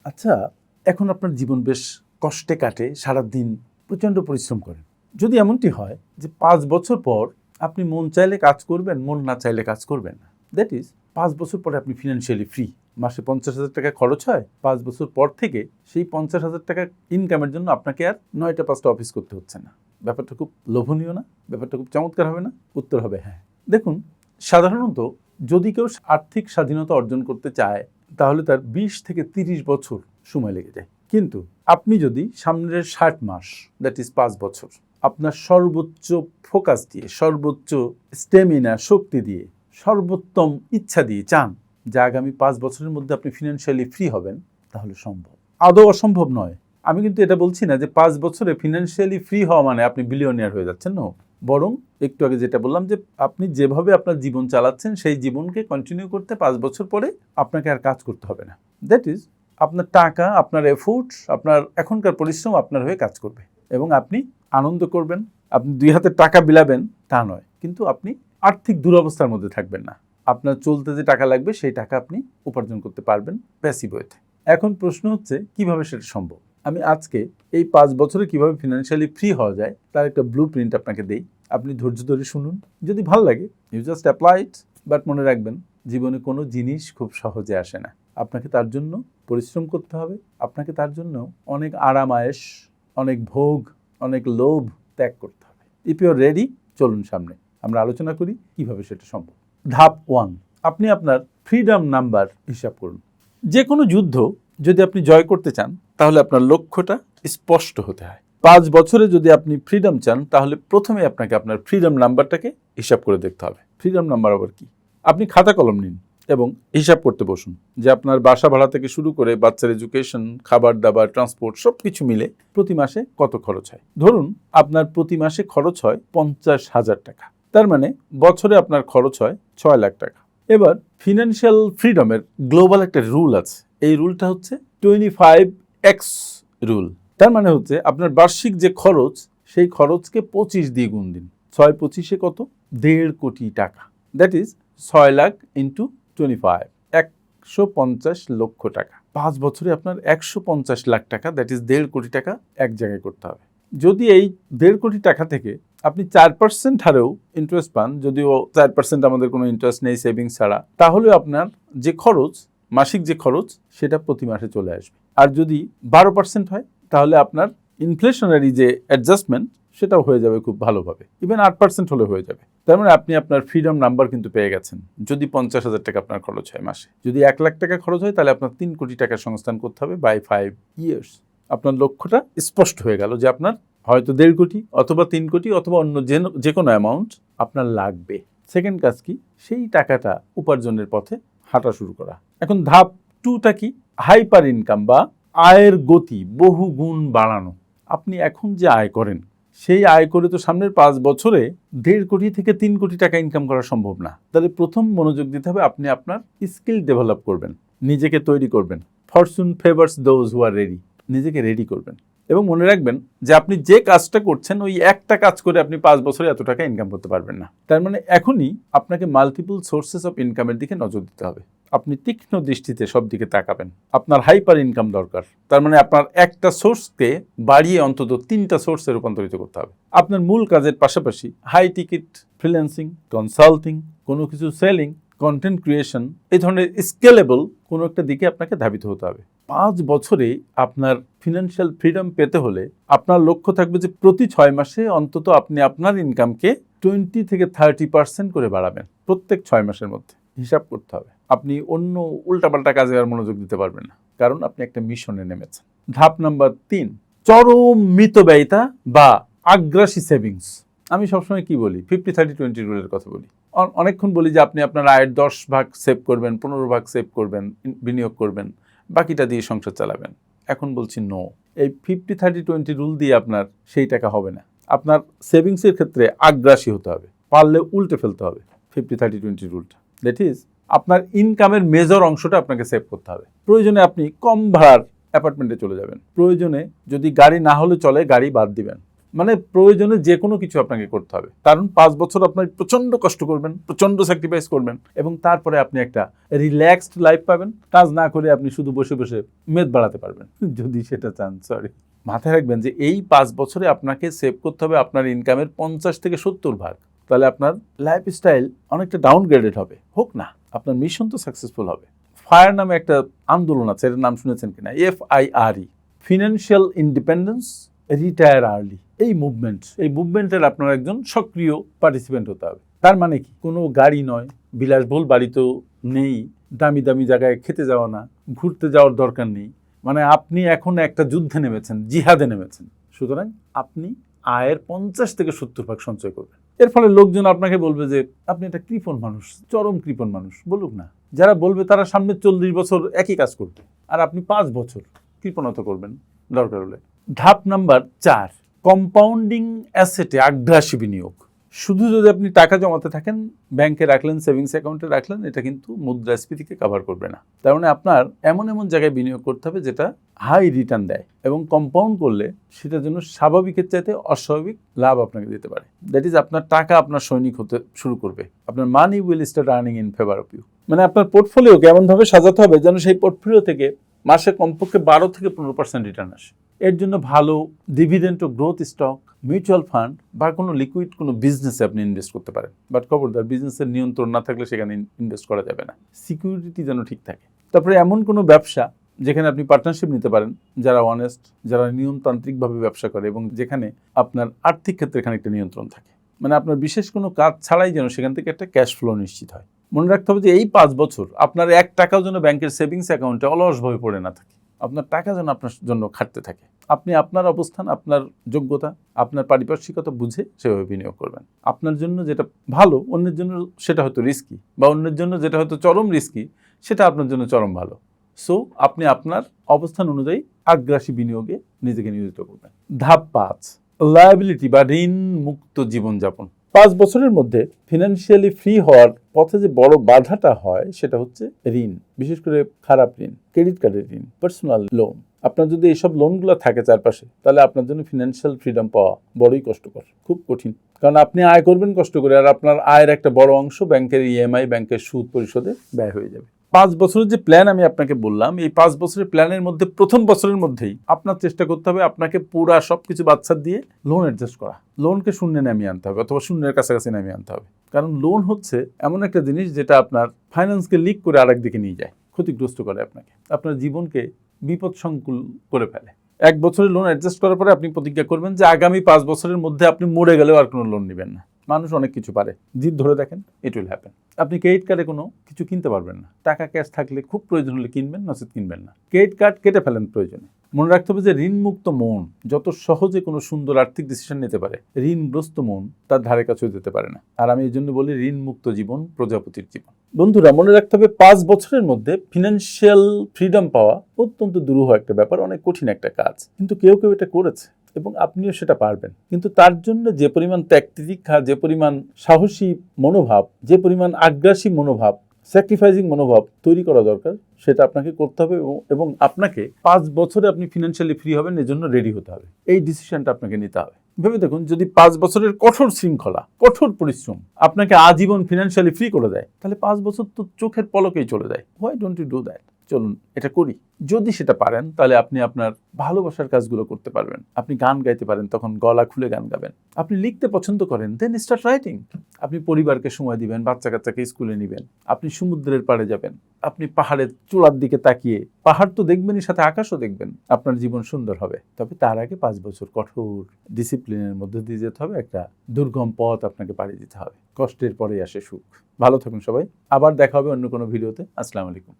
আচ্ছা, এখন আপনার জীবন বেশ কষ্টে কাটে, সারাদিন প্রচণ্ড পরিশ্রম করেন। যদি এমনটি হয় যে 5 বছর পর আপনি মন চাইলে কাজ করবেন, মন না চাইলে কাজ করবেন না, দ্যাট ইজ 5 বছর পরে আপনি ফিনান্সিয়ালি ফ্রি। মাসে 50,000 টাকা খরচ হয়, 5 বছর পর থেকে সেই 50,000 টাকা ইনকামের জন্য আপনাকে আর 9টা 5টা অফিস করতে হচ্ছে না। ব্যাপারটা খুব লোভনীয় না? ব্যাপারটা খুব চমৎকার হবে না? উত্তর হবে হ্যাঁ। দেখুন, সাধারণত যদি কেউ আর্থিক স্বাধীনতা অর্জন করতে চায় তাহলে তার 20 থেকে 30 বছর সময় লেগে যায়। কিন্তু আপনি যদি সামনের 60 মাস, দ্যাট ইজ 5 বছর, আপনার সর্বোচ্চ ফোকাস দিয়ে, সর্বোচ্চ স্ট্যামিনা, শক্তি দিয়ে, সর্বোত্তম ইচ্ছা দিয়ে চান যে আগামী 5 বছরের মধ্যে আপনি ফিনান্সিয়ালি ফ্রি হবেন, তাহলে সম্ভব। আদৌ অসম্ভব নয়। আমি কিন্তু এটা বলছি না যে 5 বছরে ফিনান্সিয়ালি ফ্রি হওয়া মানে আপনি বিলিয়নিয়ার হয়ে যাচ্ছেন, না। বরং একটু আগে যেটা বললাম যে আপনি যেভাবে আপনার জীবন চালাচ্ছেন সেই জীবনকে কন্টিনিউ করতে 5 বছর পরে আপনাকে আর কাজ করতে হবে না। দ্যাট ইজ আপনার টাকা, আপনার এফোর্ট, আপনার এখনকার পরিশ্রম আপনার হয়ে কাজ করবে এবং আপনি আনন্দ করবেন। আপনি 2 হাতে টাকা বিলাবেন তা নয়, কিন্তু আপনি আর্থিক দুরবস্থার মধ্যে থাকবেন না। আপনার চলতে যে টাকা লাগবে সেই টাকা আপনি উপার্জন করতে পারবেন প্যাসিভ ওয়েতে। এখন প্রশ্ন হচ্ছে কিভাবে সেটা সম্ভব। আমি আজকে এই 5 বছরে কিভাবে ফিনান্সিয়ালি ফ্রি হওয়া যায় তার একটা ব্লু প্রিন্ট আপনাকে দেই। আপনি ধৈর্য ধরে শুনুন, যদি ভালো লাগে you just apply it. But মনে রাখবেন, জীবনে কোনো জিনিস খুব সহজে আসে না। আপনাকে তার জন্য পরিশ্রম করতে হবে, আপনাকে তার জন্য অনেক আরাম আয়েশ, অনেক ভোগ, অনেক লোভ ত্যাগ করতে হবে। ইফ ইউ আর রেডি, চলুন সামনে আমরা আলোচনা করি কিভাবে সেটা সম্ভব। ধাপ 1, আপনি আপনার ফ্রিডম নাম্বার হিসাব করুন। যে কোনো যুদ্ধ যদি আপনি জয় করতে চান তাহলে আপনার লক্ষ্যটা স্পষ্ট হতে হয়। 5 বছরে যদি আপনি ফ্রিডম চান তাহলে প্রথমে আপনাকে আপনার ফ্রিডম নাম্বারটাকে হিসাব করে দেখতে হবে। ফ্রিডম নাম্বার আবার কি? আপনি খাতা কলম নিন এবং হিসাব করতে বসুন যে আপনার বাসা ভাড়া থেকে শুরু করে বাচ্চার এডুকেশন, খাবার দাবার, ট্রান্সপোর্ট সব কিছু মিলে প্রতি মাসে কত খরচ হয়। ধরুন আপনার প্রতি মাসে খরচ হয় 50,000 টাকা, তার মানে বছরে আপনার খরচ হয় 6 লাখ টাকা। এবার ফিনান্সিয়াল ফ্রিডমের গ্লোবাল একটা রুল আছে, এই রুলটা হচ্ছে 25x রুল। তার মানে হচ্ছে আপনার বার্ষিক যে খরচ সেই খরচকে 25 দিয়ে গুণ দিন। 6 25-এ কত? 1.5 কোটি টাকা। দ্যাট ইজ 6 লাখ ইন্টু 25, 150 লক্ষ টাকা। 5 বছরে আপনার 150 লাখ টাকা, দ্যাট ইজ 1.5 কোটি টাকা এক জায়গায় করতে হবে। যদি এই 1.5 কোটি টাকা থেকে আপনি 4% হারেও ইন্টারেস্ট পান, যদিও 4% আমাদের কোনো ইন্টারেস্ট নেই সেভিংস ছাড়া, তাহলে আপনার যে খরচ, মাসিক যে খরচ সেটা প্রতি মাসে চলে আসবে। আর যদি 12% হয় তাহলে আপনার ইনফ্লেশনারি যে অ্যাডজাস্টমেন্ট সেটাও হয়ে যাবে খুব ভালোভাবে। ইভেন 8% হলে হয়ে যাবে। তার মানে আপনি আপনার ফ্রিডম নাম্বার কিন্তু পেয়ে গেছেন। যদি 50,000 টাকা আপনার খরচ হয় মাসে, যদি 1 লাখ টাকা খরচ হয় তাহলে আপনার 3 কোটি টাকার সংস্থান করতে হবে বাই 5 ইয়ার্স। আপনার লক্ষ্যটা স্পষ্ট হয়ে গেল যে আপনার হয়তো 1.5 কোটি অথবা 3 কোটি অথবা অন্য যে কোনো অ্যামাউন্ট আপনার লাগবে। সেকেন্ড কাজ কি? সেই টাকাটা উপার্জনের পথে হাঁটা শুরু করা। এখন ধাপ 2টা কি? হাইপার ইনকাম বা আয়ের গতি বহু গুণ বাড়ানো। আপনি এখন যে আয় করেন সেই আয় করে তো সামনের 5 বছরে 1.5 কোটি থেকে 3 কোটি টাকা ইনকাম করা সম্ভব না। তাহলে প্রথম মনোযোগ দিতে হবে আপনি আপনার স্কিল ডেভেলপ করবেন, নিজেকে তৈরি করবেন। Fortune favours those who are ready. নিজেকে রেডি করবেন এবং মনে রাখবেন যে আপনি যে কাজটা করছেন ওই একটা কাজ করে আপনি 5 বছরে এত টাকা ইনকাম করতে পারবেন না। তার মানে এখনই আপনাকে মাল্টিপল সোর্সেস অফ ইনকামের দিকে নজর দিতে হবে। আপনি তীক্ষ্ণ দৃষ্টিতে সব দিকে তাকাবেন। আপনার হাইপার ইনকাম দরকার, তার মানে আপনার একটা সোর্সকে বাড়িয়ে অন্তত 3টা সোর্সে রূপান্তরিত করতে হবে। আপনার মূল কাজের পাশাপাশি হাই টিকিট, ফ্রিল্যান্সিং, কনসাল্টিং, কোনো কিছু সেলিং, কন্টেন্ট ক্রিয়েশন, এই ধরনের স্কেলেবল কোনো একটা দিকে আপনাকে ধাবিত হতে হবে। 5 বছরে আপনার ফিনান্সিয়াল ফ্রিডম পেতে হলে আপনার লক্ষ্য থাকবে যে প্রতি 6 মাসে অন্তত আপনি আপনার ইনকামকে 20 থেকে 30% করে বাড়াবেন। প্রত্যেক 6 মাসের মধ্যে হিসাব করতে হবে। আপনি অন্য উল্টাপাল্টা কাজে আর মনোযোগ দিতে পারবেন না, কারণ আপনি একটা মিশনে নেমেছেন। ধাপ নাম্বার 3, চরম মিতব্যয়িতা বা আগ্রাসী সেভিংস। আমি সবসময় কি বলি? 50-30-20 রুলের কথা বলি। অনেকক্ষণ বলি যে আপনি আপনার আয়ের 10 ভাগ সেভ করবেন, 15 ভাগ সেভ করবেন, বিনিয়োগ করবেন, বাকিটা দিয়ে সংসার চালাবেন। এখন বলছি নো, এই 50-30-20 রুল দিয়ে আপনার সেই টাকা হবে না। আপনার সেভিংসের ক্ষেত্রে আগ্রাসী হতে হবে, পারলে উল্টে ফেলতে হবে 50-30-20 রুলটা। দ্যাট ইজ আপনার ইনকামের মেজর অংশটা আপনাকে সেভ করতে হবে। প্রয়োজনে আপনি কম ভাড়ার অ্যাপার্টমেন্টে চলে যাবেন, প্রয়োজনে যদি গাড়ি না হলে চলে গাড়ি বাদ দিবেন, মানে প্রয়োজনে যে কোনো কিছু আপনাকে করতে হবে, কারণ 5 বছর আপনি প্রচণ্ড কষ্ট করবেন, প্রচণ্ড স্যাক্রিফাইস করবেন, এবং তারপরে আপনি একটা রিল্যাক্সড লাইফ পাবেন। কাজ না করে আপনি শুধু বসে বসে মেদ বাড়াতে পারবেন, যদি সেটা চান। সরি, মাথায় রাখবেন যে এই 5 বছরে আপনাকে সেভ করতে হবে আপনার ইনকামের 50 থেকে 70 ভাগ। তাহলে আপনার লাইফস্টাইল অনেকটা ডাউনগ্রেডেড হবে, হোক না, আপনার মিশন তো সাকসেসফুল হবে। ফায়ার নামে একটা আন্দোলন আছে, এটার নাম শুনেছেন কিনা? FIRE, financial independence retire early. এই মুভমেন্টের আপনার একজন সক্রিয় পার্টিসিপেন্ট হতে হবে। তার মানে কি, কোনো গাড়ি নয়, বিলাসবহুল বাড়ি তো নেই, দামি দামি জায়গায় খেতে যাওয়া না, ঘুরতে যাওয়ার দরকার নেই। মানে আপনি এখন একটা যুদ্ধে নেমেছেন, জিহাদে নেমেছেন। সুতরাং আপনি আয়ের 50 থেকে 70 ভাগ সঞ্চয় করবেন। এর ফলে লোকজন আপনাকে বলবে যে আপনি একটা কৃপণ মানুষ, চরম কৃপণ মানুষ। বলুক না, যারা বলবে তারা সামনে 40 বছর একই কাজ করবে, আর আপনি 5 বছর কৃপণতা করবেন দরকার হলে। ধাপ নাম্বার 4, কম্পাউন্ডিং অ্যাসেটে আগ্রাসী বিনিয়োগ। শুধু যদি আপনি টাকা জমাতে থাকেন, ব্যাংকে রাখলেন, সেভিংস অ্যাকাউন্টে রাখলেন, এটা কিন্তু মুদ্রাস্ফীতিকে কভার করবে না। তার মানে আপনার এমন এমন জায়গায় বিনিয়োগ করতে হবে যেটা হাই রিটার্ন দেয়, এবং কম্পাউন্ড করলে সেটার জন্য স্বাভাবিকের চাইতে অস্বাভাবিক লাভ আপনাকে দিতে পারে। দ্যাট ইজ, আপনার টাকা আপনার সৈনিক হতে শুরু করবে। আপনার money will start earning in favour of you. মানে আপনার পোর্টফোলিওকে এমনভাবে সাজাতে হবে যেন সেই পোর্টফোলিও থেকে মাসে কমপক্ষে 12 থেকে 15% রিটার্ন আসে। এর জন্য ভালো ডিভিডেন্ড ও গ্রোথ স্টক, মিউচুয়াল ফান্ড বা কোনো লিকুইড কোনো বিজনেসে আপনি ইনভেস্ট করতে পারেন। বাট খবরদার, বিজনেসের নিয়ন্ত্রণ না থাকলে সেখানে ইনভেস্ট করা যাবে না। সিকিউরিটি যেন ঠিক থাকে। তারপরে এমন কোনো ব্যবসা যেখানে আপনি পার্টনারশিপ নিতে পারেন, যারা অনেস্ট, যারা নিয়মতান্ত্রিকভাবে ব্যবসা করে, এবং যেখানে আপনার আর্থিক ক্ষেত্রে খানিকটা নিয়ন্ত্রণ থাকে। মানে আপনার বিশেষ কোনো কাজ ছাড়াই যেন সেখান থেকে একটা ক্যাশ ফ্লো নিশ্চিত হয়। মনে রাখতে হবে যে এই 5 বছর আপনার 1 টাকাও যেন ব্যাংকের সেভিংস অ্যাকাউন্টে অলসভাবে পড়ে না থাকে। আপনার টাকা যেন আপনার জন্য খাটতে থাকে। আপনি আপনার অবস্থান, আপনার যোগ্যতা, আপনার পারিপার্শ্বিকতা বুঝে সেভাবে বিনিয়োগ করবেন। আপনার জন্য যেটা ভালো, অন্যের জন্য সেটা হয়তো রিস্কি, বা অন্যের জন্য যেটা হয়তো চরম রিস্কি, সেটা আপনার জন্য চরম ভালো। সো আপনি আপনার অবস্থান অনুযায়ী আগ্রাসী বিনিয়োগে নিজেকে নিয়োজিত করবেন। ধাপ 5, লায়াবিলিটি বা ঋণ মুক্ত জীবনযাপন। 5 বছরের মধ্যে ফিনান্সিয়ালি ফ্রি হওয়ার পথে যে বড় বাধাটা হয় সেটা হচ্ছে ঋণ, বিশেষ করে খারাপ ঋণ, ক্রেডিট কার্ডের ঋণ, পার্সোনাল লোন। আপনার যদি এইসব লোনগুলো থাকে চারপাশে, তাহলে আপনার জন্য ফিনান্সিয়াল ফ্রিডম পাওয়া বড়ই কষ্টকর, খুব কঠিন। কারণ আপনি আয় করবেন কষ্ট করে, আর আপনার আয়ের একটা বড় অংশ ব্যাংকের EMI, ব্যাংকের সুদ পরিশোধে ব্যয় হয়ে যাবে। 5 বছরের যে প্ল্যান আমি আপনাকে বললাম, এই 5 বছরের প্ল্যানের মধ্যে প্রথম বছরের মধ্যেই আপনার চেষ্টা করতে হবে আপনাকে পুরা সবকিছু বাচ্চা দিয়ে লোন অ্যাডজাস্ট করা। লোনকে শূন্যে নামিয়ে আনতে হবে, অথবা শূন্যের কাছাকাছি নামিয়ে আনতে হবে। কারণ লোন হচ্ছে এমন একটা জিনিস যেটা আপনার ফাইন্যান্সকে লিক করে আরেক দিকে নিয়ে যায়, ক্ষতিগ্রস্ত করে আপনাকে, আপনার জীবনকে বিপদসংকুল করে ফেলে। 1 বছরের লোন অ্যাডজাস্ট করার পরে আপনি প্রতিজ্ঞা করবেন যে আগামী 5 বছরের মধ্যে আপনি মরে গেলেও আর কোনো লোন নেবেন না। মানুষ অনেক কিছু পারে, জিদ ধরে দেখেন, ইট উইল হ্যাপেন। আপনি ক্রেডিট কার্ডে কোনো কিছু কিনতে পারবেন না, টাকা ক্যাশ থাকলে খুব প্রয়োজন হলে কিনবেন, নচেত কিনবেন না। ক্রেডিট কার্ড কেটে ফেলেন প্রয়োজনে। মনে রাখতে হবে যে ঋণমুক্ত মন যত সহজে কোনো সুন্দর আর্থিক ডিসিশন নিতে পারে, ঋণগ্রস্ত মন তার ধারে কাছেও যেতে পারে না। আর আমি এই জন্য বলি, ঋণমুক্ত জীবন প্রজাপতির জীবন। বন্ধুরা, মনে রাখতে হবে 5 বছরের মধ্যে ফিনান্সিয়াল ফ্রিডম পাওয়া অত্যন্ত দুরূহ একটা ব্যাপার, অনেক কঠিন একটা কাজ। কিন্তু কেউ কেউ এটা করেছে, এবং আপনিও সেটা পারবেন। কিন্তু তার জন্য যে পরিমাণ ত্যাগ তিতিক্ষা, যে পরিমাণ সাহসী মনোভাব, যে পরিমাণ আগ্রাসী মনোভাব, স্যাক্রিফাইসিং মনোভাব তৈরি করা দরকার, সেটা আপনাকে করতে হবে। এবং আপনাকে 5 বছরে আপনি ফিনান্সিয়ালি ফ্রি হবেন, এর জন্য রেডি হতে হবে। এই ডিসিশনটা আপনাকে নিতে হবে। ভেবে দেখুন, যদি 5 বছরের কঠোর শৃঙ্খলা, কঠোর পরিশ্রম আপনাকে আজীবন ফিনান্সিয়ালি ফ্রি করে দেয়, তাহলে 5 বছর তো চোখের পলকেই চলে যায়। Why don't you do that? চলুন এটা করি। যদি সেটা পারেন, তাহলে আপনি আপনার ভালোবাসার কাজগুলো করতে পারবেন। আপনি গান গাইতে পারেন, তখন গলা খুলে গান গাবেন। আপনি লিখতে পছন্দ করেন, দেন স্টার্ট রাইটিং। আপনি পরিবারকে সময় দিবেন, বাচ্চা কাচ্চাকে স্কুলে নেবেন, আপনি সমুদ্রের পাড়ে যাবেন, আপনি পাহাড়ের চূড়ার দিকে তাকিয়ে, পাহাড় তো দেখবেনই, সাথে আকাশও দেখবেন। আপনার জীবন সুন্দর হবে। তবে তার আগে 5 বছর কঠোর ডিসিপ্লিনের মধ্যে দিয়ে যেতে হবে। একটা দুর্গম পথ আপনাকে পাড়ি দিতে হবে। কষ্টের পরেই আসে সুখ। ভালো থাকুন সবাই। আবার দেখা হবে অন্য কোনো ভিডিওতে। আসসালামু আলাইকুম।